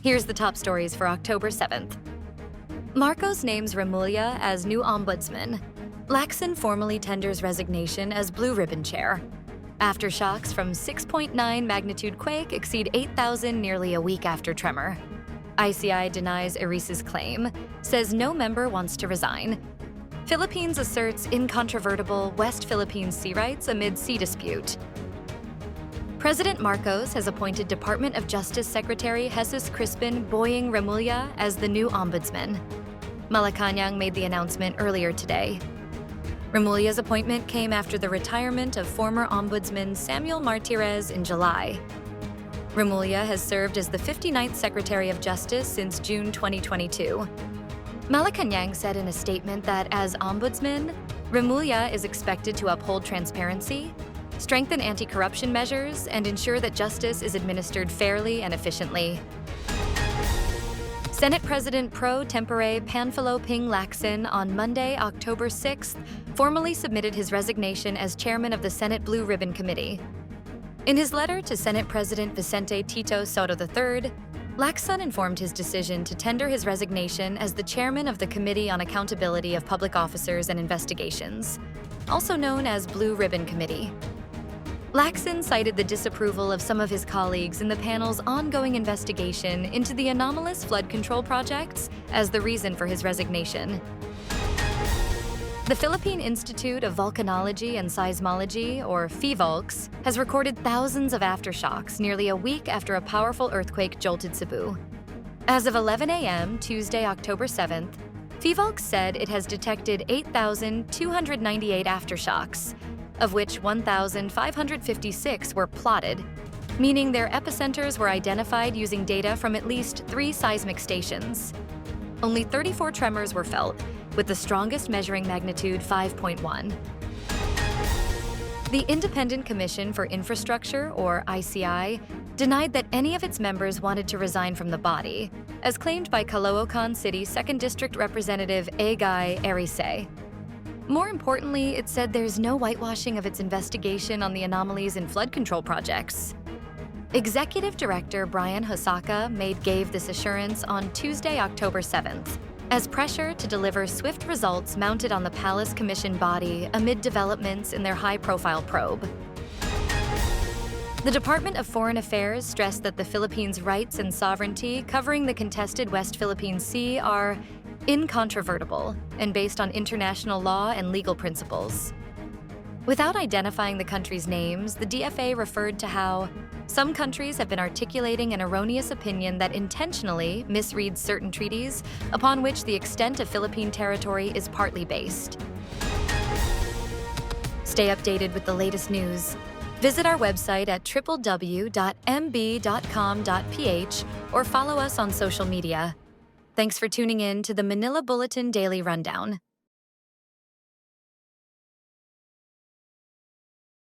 Here's the top stories for October 7th. Marcos names Remulla as new Ombudsman. Lacson formally tenders resignation as Blue Ribbon Chair. Aftershocks from 6.9-magnitude quake exceed 8,000 nearly a week after tremor. ICI denies Erice's claim, says no member wants to resign. Philippines asserts incontrovertible West Philippine sea rights amid sea dispute. President Marcos has appointed Department of Justice Secretary Jesus Crispin Boying Remulla as the new ombudsman. Malacanang made the announcement earlier today. Remulla's appointment came after the retirement of former Ombudsman Samuel Martirez in July. Remulla has served as the 59th Secretary of Justice since June 2022. Malacanang said in a statement that as Ombudsman, Remulla is expected to uphold transparency, strengthen anti-corruption measures, and ensure that justice is administered fairly and efficiently. Senate President pro tempore Panfilo Ping Lacson on Monday, October 6th, formally submitted his resignation as chairman of the Senate Blue Ribbon Committee. In his letter to Senate President Vicente Tito Soto III, Lacson informed his decision to tender his resignation as the chairman of the Committee on Accountability of Public Officers and Investigations, also known as Blue Ribbon Committee. Lacson cited the disapproval of some of his colleagues in the panel's ongoing investigation into the anomalous flood control projects as the reason for his resignation. The Philippine Institute of Volcanology and Seismology, or PHIVOLCS, has recorded thousands of aftershocks nearly a week after a powerful earthquake jolted Cebu. As of 11 a.m. Tuesday, October 7th, PHIVOLCS said it has detected 8,298 aftershocks, of which 1,556 were plotted, meaning their epicenters were identified using data from at least 3 seismic stations. Only 34 tremors were felt, with the strongest measuring magnitude 5.1. The Independent Commission for Infrastructure, or ICI, denied that any of its members wanted to resign from the body, as claimed by Caloocan City 2nd District Representative Erice. More importantly, it said there's no whitewashing of its investigation on the anomalies in flood control projects. Executive Director Brian Hosaka gave this assurance on Tuesday, October 7th, as pressure to deliver swift results mounted on the Palace Commission body amid developments in their high-profile probe. The Department of Foreign Affairs stressed that the Philippines' rights and sovereignty covering the contested West Philippine Sea are incontrovertible and based on international law and legal principles. Without identifying the countries' names, the DFA referred to how some countries have been articulating an erroneous opinion that intentionally misreads certain treaties upon which the extent of Philippine territory is partly based. Stay updated with the latest news. Visit our website at www.mb.com.ph or follow us on social media. Thanks for tuning in to the Manila Bulletin Daily Rundown.